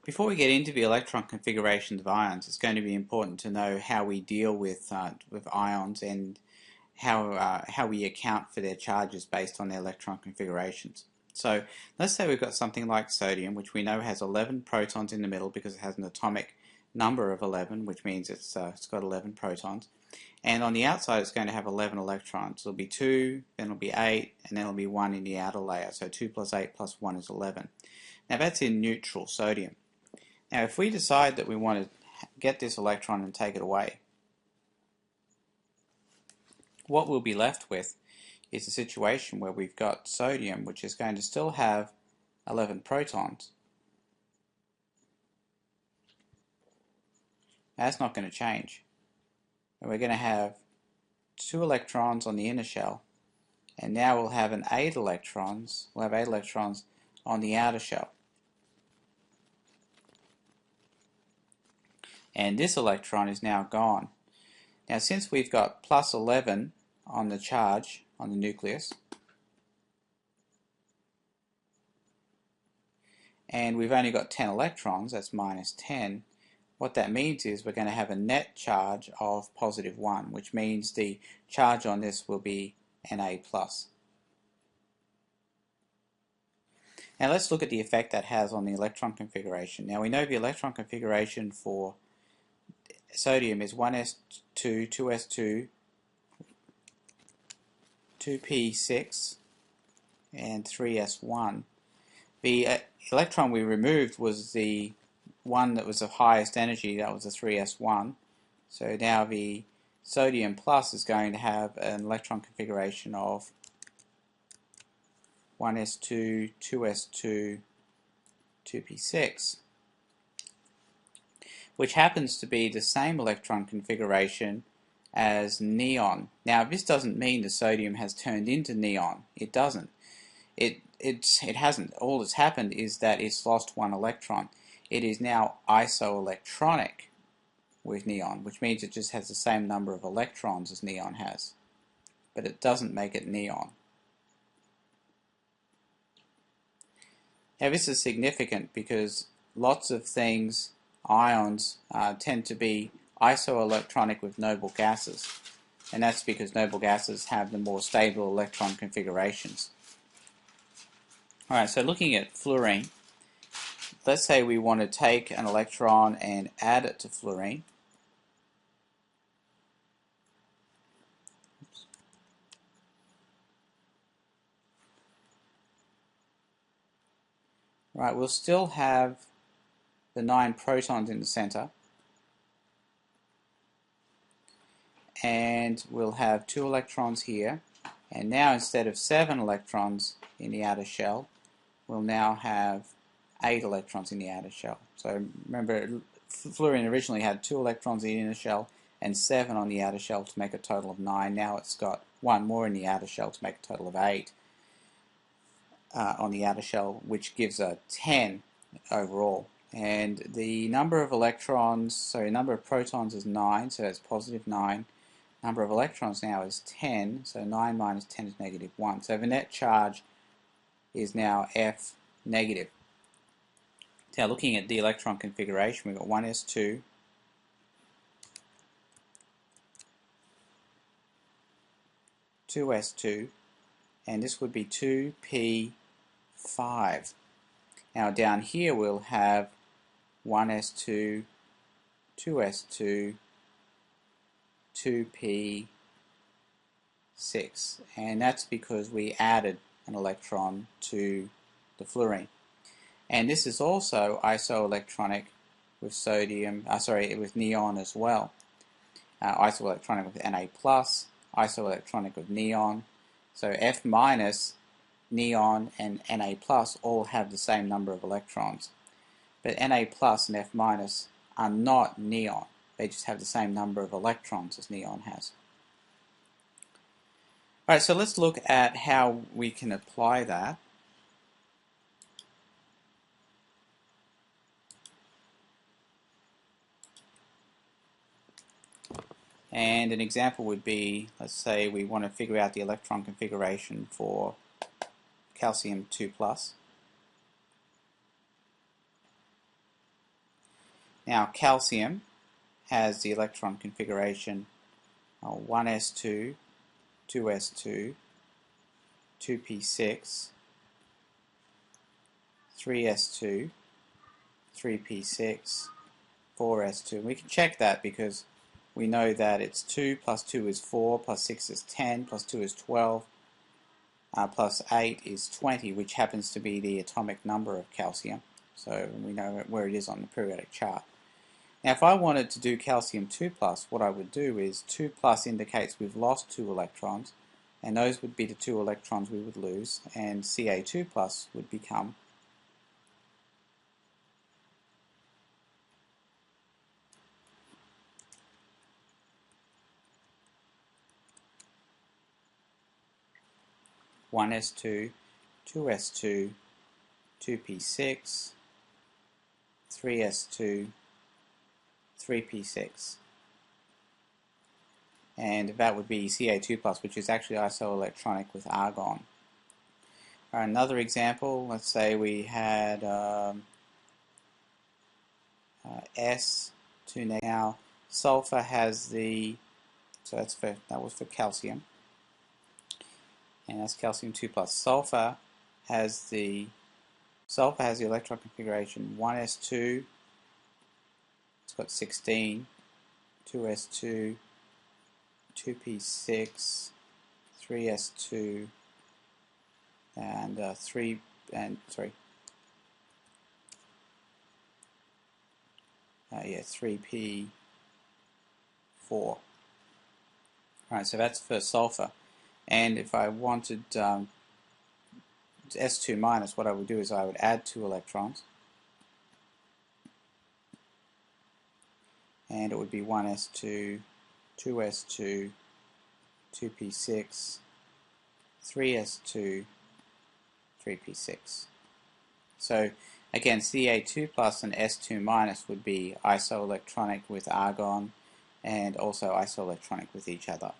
Before we get into the electron configurations of ions, it's going to be important to know how we deal with ions and how we account for their charges based on their electron configurations. So let's say we've got something like sodium, which we know has 11 protons in the middle because it has an atomic number of 11, which means it's got 11 protons. And on the outside it's going to have 11 electrons. It'll be 2, then it'll be 8, and then it'll be 1 in the outer layer. So 2 plus 8 plus 1 is 11. Now that's in neutral sodium. Now if we decide that we want to get this electron and take it away, what we'll be left with is a situation where we've got sodium, which is going to still have 11 protons. That's not going to change. And we're going to have 2 electrons on the inner shell, and now we'll have 8 electrons on the outer shell. And this electron is now gone. Now since we've got plus 11 on the charge on the nucleus, and we've only got 10 electrons, that's minus 10, what that means is we're going to have a net charge of positive 1, which means the charge on this will be Na+. Now let's look at the effect that has on the electron configuration. Now we know the electron configuration for sodium is 1s2, 2s2, 2p6, and 3s1. The electron we removed was the one that was of highest energy, that was the 3s1. So now the sodium plus is going to have an electron configuration of 1s2, 2s2, 2p6, which happens to be the same electron configuration as neon. Now this doesn't mean the sodium has turned into neon. It doesn't. It hasn't. All that's happened is that it's lost 1 electron. It is now isoelectronic with neon, which means it just has the same number of electrons as neon has. But it doesn't make it neon. Now this is significant because lots of things, ions, tend to be isoelectronic with noble gases. And that's because noble gases have the more stable electron configurations. Alright, so looking at fluorine, let's say we want to take an electron and add it to fluorine. Right, we'll still have the 9 protons in the center, and we'll have 2 electrons here, and now instead of 7 electrons in the outer shell, we'll now have 8 electrons in the outer shell. So remember, fluorine originally had 2 electrons in the inner shell and 7 on the outer shell to make a total of 9. Now it's got 1 more in the outer shell to make a total of 8 on the outer shell, which gives a 10 overall. And the number of electrons, number of protons is 9, so that's positive 9. Number of electrons now is 10, so 9 minus 10 is negative 1. So the net charge is now F negative. Now looking at the electron configuration, we've got 1s2, two s2, and this would be 2p5. Now down here we'll have 1s2, 2s2, 2p6, and that's because we added an electron to the fluorine. And this is also isoelectronic with sodium, with neon as well. Isoelectronic with Na+, isoelectronic with neon. So F minus, neon, and Na plus all have the same number of electrons. But Na plus and F minus are not neon. They just have the same number of electrons as neon has. Alright, so let's look at how we can apply that. And an example would be, let's say we want to figure out the electron configuration for calcium 2+. Now calcium has the electron configuration 1s2, 2s2, 2p6, 3s2, 3p6, 4s2. We can check that because we know that it's 2 plus 2 is 4, plus 6 is 10, plus 2 is 12, plus 8 is 20, which happens to be the atomic number of calcium. So we know where it is on the periodic chart. Now if I wanted to do calcium 2+, what I would do is 2+ indicates we've lost 2 electrons, and those would be the 2 electrons we would lose, and Ca2+ would become one s2, 2s2, 2p6, 3s2, 3p6. And that would be Ca2+, which is actually isoelectronic with argon. Another example, let's say we had S2. Now sulfur has the, so that was for calcium, and that's calcium 2+. Sulfur has the electron configuration 1s2, it's got 16, 2s2, 2p6, 3s2, and 3p4. Alright, so that's for sulfur. And if I wanted S2-, what I would do is I would add 2 electrons, and it would be 1s2, 2s2, 2p6, 3s2, 3p6. So again, Ca2+ and S2- would be isoelectronic with argon and also isoelectronic with each other.